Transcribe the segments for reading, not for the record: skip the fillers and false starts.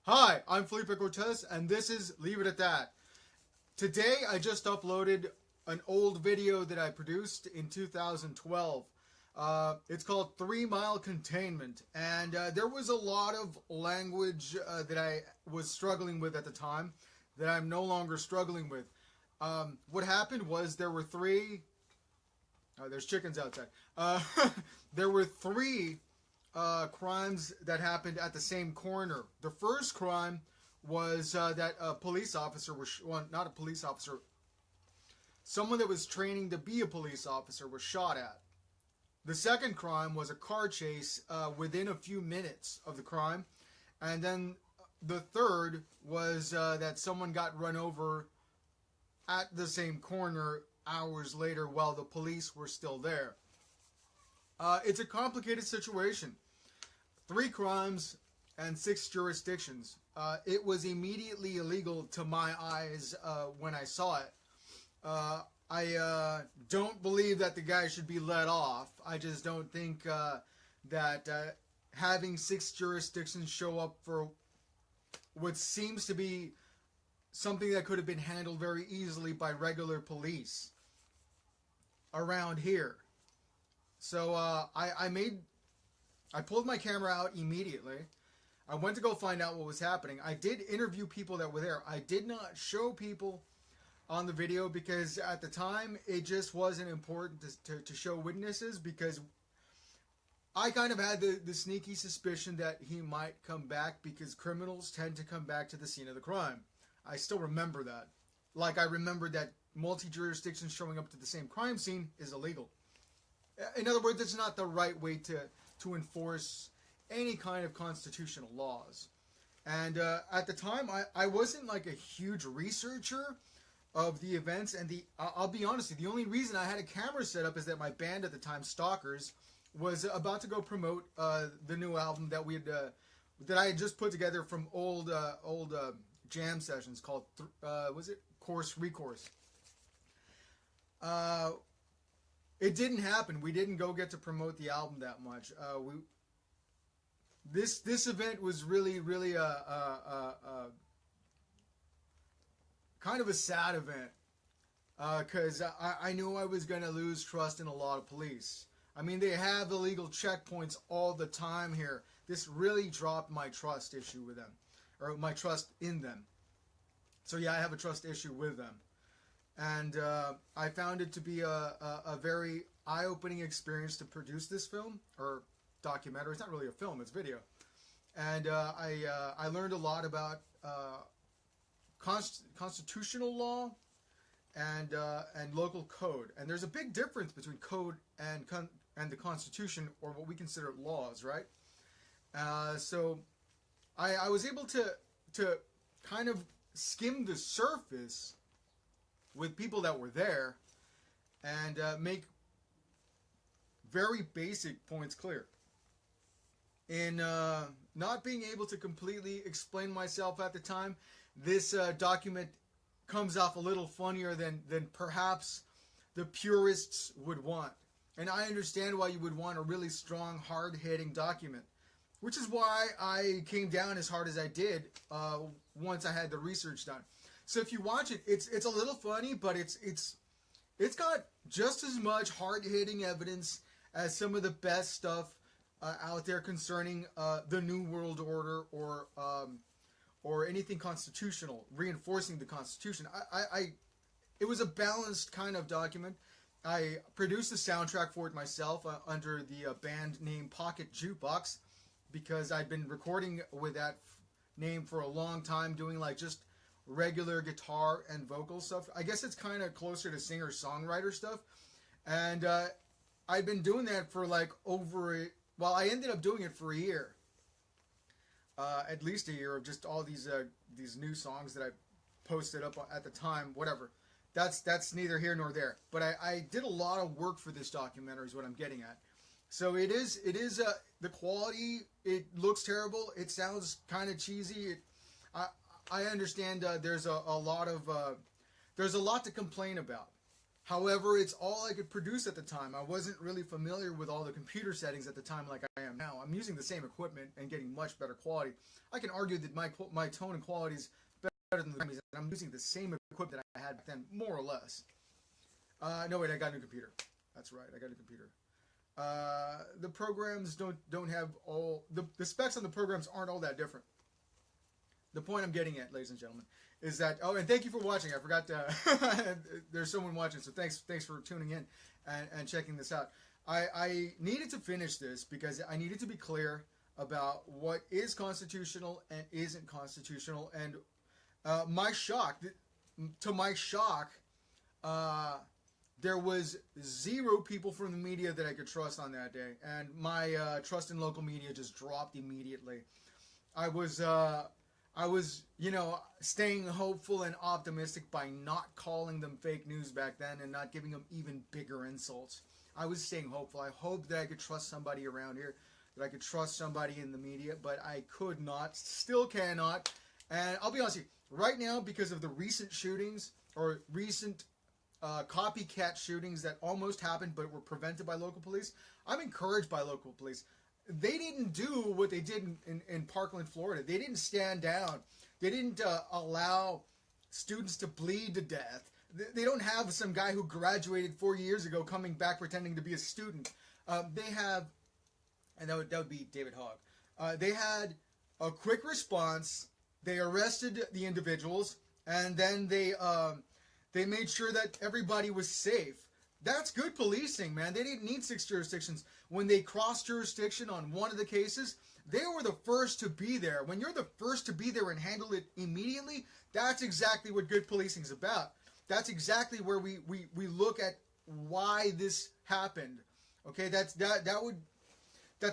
Hi, I'm Felipe Cortes, and this is Leave It At That. Today, I just uploaded an old video that I produced in 2012. It's called 3 Mile Containment, and there was a lot of language that I was struggling with at the time that I'm no longer struggling with. What happened was there were three. There's chickens outside. There were three crimes that happened at the same corner. The first crime was that a police officer was, well, not a police officer, someone that was training to be a police officer was shot at. The second crime was a car chase within a few minutes of the crime. And then the third was that someone got run over at the same corner hours later while the police were still there. It's a complicated situation. 3 crimes and 6 jurisdictions. It was immediately illegal to my eyes when I saw it. I don't believe that the guy should be let off. I just don't think that having 6 jurisdictions show up for what seems to be something that could have been handled very easily by regular police around here. So I pulled my camera out immediately. I went to go find out what was happening. I did interview people that were there. I did not show people on the video because at the time it just wasn't important to show witnesses, because I kind of had the sneaky suspicion that he might come back, because criminals tend to come back to the scene of the crime. I still remember that. Like, I remember that multi-jurisdictions showing up to the same crime scene is illegal. In other words, it's not the right way to enforce any kind of constitutional laws. And at the time, I wasn't like a huge researcher of the events. And I'll be honest, the only reason I had a camera set up is that my band at the time, Stalkers, was about to go promote the new album that that I had just put together from old jam sessions called, was it Course Recourse? It didn't happen. We didn't get to promote the album that much. This event was really kind of a sad event, because I knew I was going to lose trust in a lot of police. I mean, they have illegal checkpoints all the time here. This really dropped my trust issue with them, or my trust in them. So yeah, I have a trust issue with them. And I found it to be a very eye-opening experience to produce this film, or documentary. It's not really a film, it's video. And I learned a lot about constitutional law and local code. And there's a big difference between code and the Constitution, or what we consider laws, right? So I was able to kind of skim the surface with people that were there and make very basic points clear. In not being able to completely explain myself at the time, this document comes off a little funnier than perhaps the purists would want. And I understand why you would want a really strong, hard-hitting document, which is why I came down as hard as I did once I had the research done. So if you watch it, it's a little funny, but it's got just as much hard-hitting evidence as some of the best stuff out there concerning the New World Order or anything constitutional, reinforcing the Constitution. It was a balanced kind of document. I produced the soundtrack for it myself under the band name Pocket Jukebox, because I'd been recording with that name for a long time, doing like just regular guitar and vocal stuff. I guess it's kind of closer to singer-songwriter stuff. And I'd been doing that for like I ended up doing it for a year. At least a year of just all these new songs that I posted up at the time, whatever. That's neither here nor there. But I did a lot of work for this documentary is what I'm getting at. So it is the quality, it looks terrible. It sounds kind of cheesy. I understand there's a lot to complain about. However, it's all I could produce at the time. I wasn't really familiar with all the computer settings at the time like I am now. I'm using the same equipment and getting much better quality. I can argue that my tone and quality is better than the Grammys, and I'm using the same equipment that I had back then, more or less. No, wait, I got a new computer. That's right, I got a new computer. The programs don't have all... The specs on the programs aren't all that different. The point I'm getting at, ladies and gentlemen, is that... Oh, and thank you for watching. I forgot to... There's someone watching, so thanks for tuning in and checking this out. I needed to finish this because I needed to be clear about what is constitutional and isn't constitutional. And to my shock, there was 0 people from the media that I could trust on that day. And my trust in local media just dropped immediately. I was, you know, staying hopeful and optimistic by not calling them fake news back then and not giving them even bigger insults. I was staying hopeful. I hoped that I could trust somebody around here, that I could trust somebody in the media, but I could not, still cannot. And I'll be honest with you, right now, because of the recent shootings, or recent copycat shootings that almost happened but were prevented by local police, I'm encouraged by local police. They didn't do what they did in Parkland, Florida. They didn't stand down. They didn't allow students to bleed to death. They don't have some guy who graduated 4 years ago coming back pretending to be a student. They have, and that would be David Hogg. They had a quick response. They arrested the individuals, and then they made sure that everybody was safe. That's good policing, man. They didn't need 6 jurisdictions. When they crossed jurisdiction on one of the cases, they were the first to be there. When you're the first to be there and handle it immediately, that's exactly what good policing is about. That's exactly where we look at why this happened. Okay, that's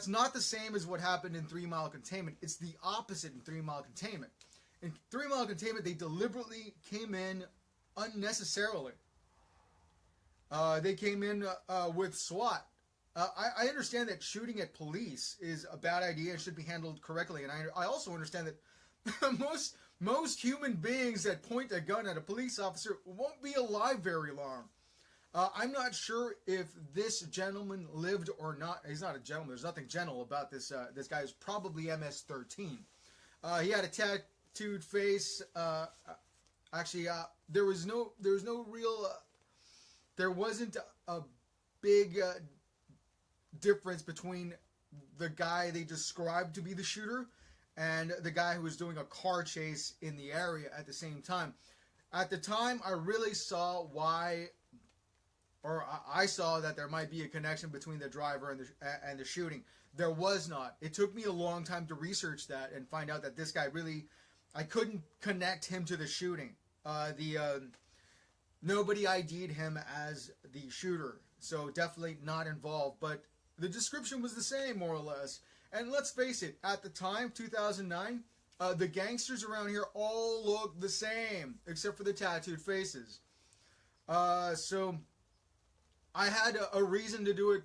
not the same as what happened in 3 Mile Containment. It's the opposite in 3 Mile Containment. In 3 Mile Containment, they deliberately came in unnecessarily. They came in with SWAT. I understand that shooting at police is a bad idea and should be handled correctly, and I also understand that most human beings that point a gun at a police officer won't be alive very long. I'm not sure if this gentleman lived or not. He's not a gentleman. There's nothing gentle about this. This guy is probably MS-13. He had a tattooed face. Actually, there wasn't a big difference between the guy they described to be the shooter and the guy who was doing a car chase in the area at the same time. At the time, I really saw why, or I saw that there might be a connection between the driver and the shooting. There was not. It took me a long time to research that and find out that this guy really, I couldn't connect him to the shooting. Nobody ID'd him as the shooter, so definitely not involved. But the description was the same, more or less. And let's face it, at the time, 2009, the gangsters around here all looked the same, except for the tattooed faces. So I had a reason to do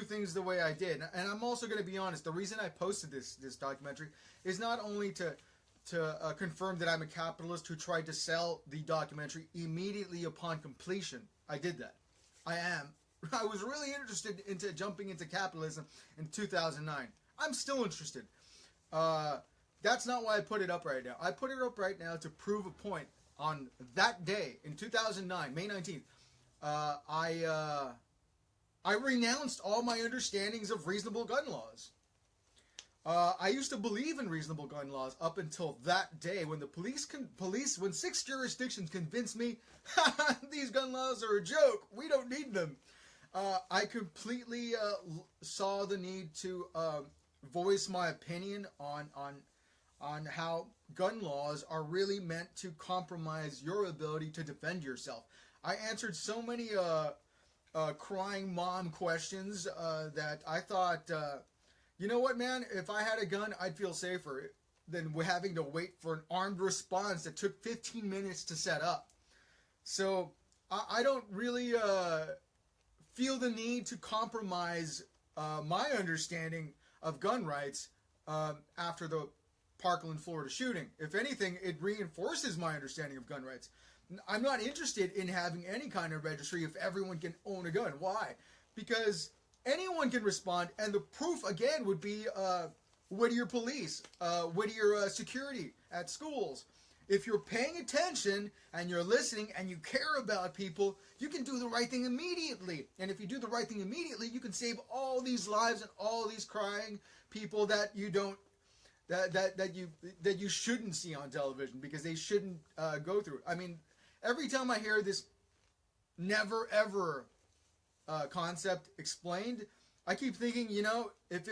things the way I did. And I'm also going to be honest, the reason I posted this documentary is not only to confirm that I'm a capitalist who tried to sell the documentary immediately upon completion. I did that. I am. I was really interested into jumping into capitalism in 2009. I'm still interested. That's not why I put it up right now. I put it up right now to prove a point. On that day, in 2009, May 19th, I renounced all my understandings of reasonable gun laws. I used to believe in reasonable gun laws up until that day when when 6 jurisdictions convinced me these gun laws are a joke. We don't need them. I completely saw the need to voice my opinion on how gun laws are really meant to compromise your ability to defend yourself. I answered so many crying mom questions that I thought, you know what, man? If I had a gun, I'd feel safer than having to wait for an armed response that took 15 minutes to set up. So I don't really feel the need to compromise my understanding of gun rights after the Parkland, Florida shooting. If anything, it reinforces my understanding of gun rights. I'm not interested in having any kind of registry if everyone can own a gun. Why? Because anyone can respond, and the proof again would be Whittier police, Whittier security at schools. If you're paying attention and you're listening and you care about people, you can do the right thing immediately. And if you do the right thing immediately, you can save all these lives and all these crying people that you don't, that you shouldn't see on television because they shouldn't go through. I mean, every time I hear this never ever concept explained, I keep thinking, you know, if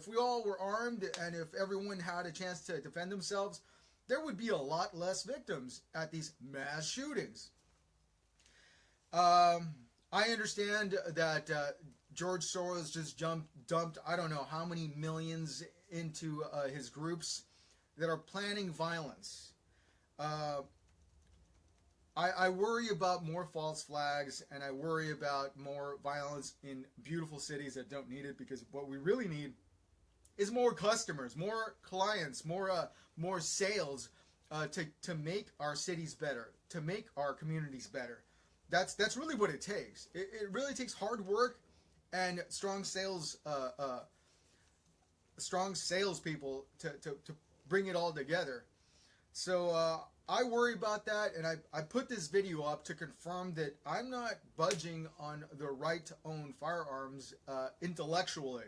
we all were armed and if everyone had a chance to defend themselves, there would be a lot less victims at these mass shootings. I understand that George Soros just dumped I don't know how many millions into his groups that are planning violence. I worry about more false flags, and I worry about more violence in beautiful cities that don't need it, because what we really need is more customers, more clients, more sales to make our cities better, to make our communities better. That's really what it takes. It really takes hard work and strong salespeople to bring it all together. So I worry about that, and I put this video up to confirm that I'm not budging on the right to own firearms intellectually.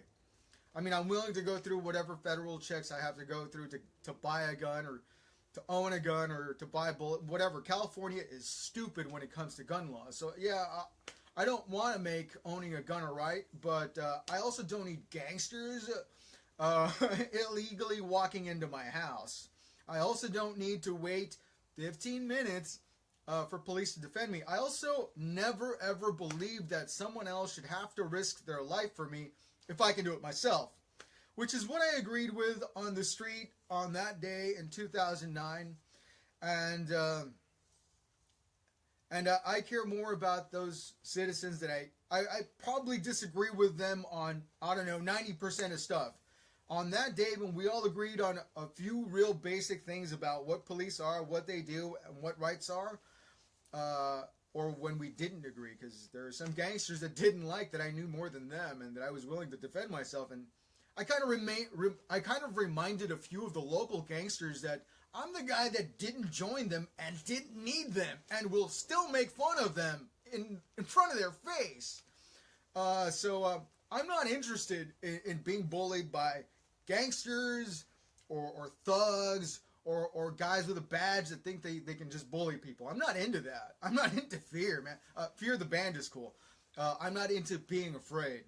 I mean, I'm willing to go through whatever federal checks I have to go through to buy a gun or to own a gun or to buy a bullet, whatever. California is stupid when it comes to gun laws. So, yeah, I don't want to make owning a gun a right, but I also don't need gangsters illegally walking into my house. I also don't need to wait 15 minutes for police to defend me. I also never, ever believed that someone else should have to risk their life for me if I can do it myself, which is what I agreed with on the street on that day in 2009. And I care more about those citizens that I probably disagree with them on, I don't know, 90% of stuff. On that day when we all agreed on a few real basic things about what police are, what they do, and what rights are, or when we didn't agree, because there are some gangsters that didn't like that I knew more than them and that I was willing to defend myself. And I kind of reminded a few of the local gangsters that I'm the guy that didn't join them and didn't need them and will still make fun of them in front of their face. So I'm not interested in being bullied by gangsters or thugs or guys with a badge that think they can just bully people. I'm not into that. I'm not into fear, man. Fear the band is cool. I'm not into being afraid.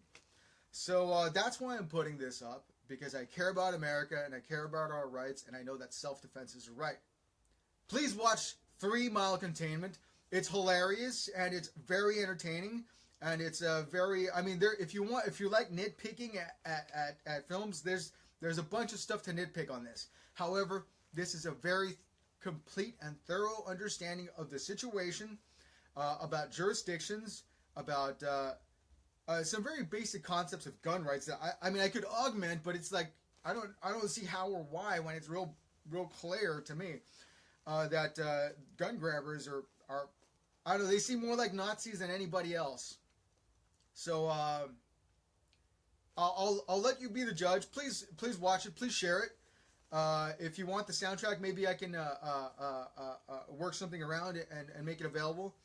So that's why I'm putting this up, because I care about America and I care about our rights, and I know that self-defense is a right. Please watch 3 Mile Containment. It's hilarious and it's very entertaining. And it's very, I mean, if you like nitpicking at films, there's a bunch of stuff to nitpick on this. However, this is a very complete and thorough understanding of the situation, about jurisdictions, about some very basic concepts of gun rights that I mean I could augment, but it's like I don't see how or why when it's real clear to me that gun grabbers are I don't know, they seem more like Nazis than anybody else. So I'll let you be the judge. Please watch it. Please share it. If you want the soundtrack, maybe I can work something around it and make it available.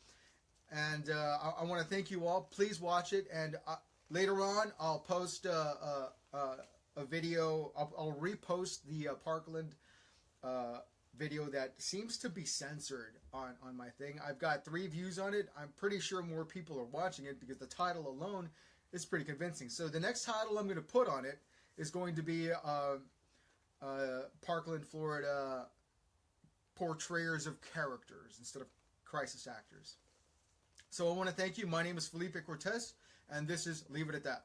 And I want to thank you all. Please watch it. And later on, I'll post a video. I'll repost the Parkland video that seems to be censored on my thing. I've got 3 views on it. I'm pretty sure more people are watching it because the title alone is pretty convincing. So the next title I'm going to put on it is going to be Parkland, Florida, portrayers of characters instead of crisis actors. So I want to thank you. My name is Felipe Cortes, and this is Leave It At That.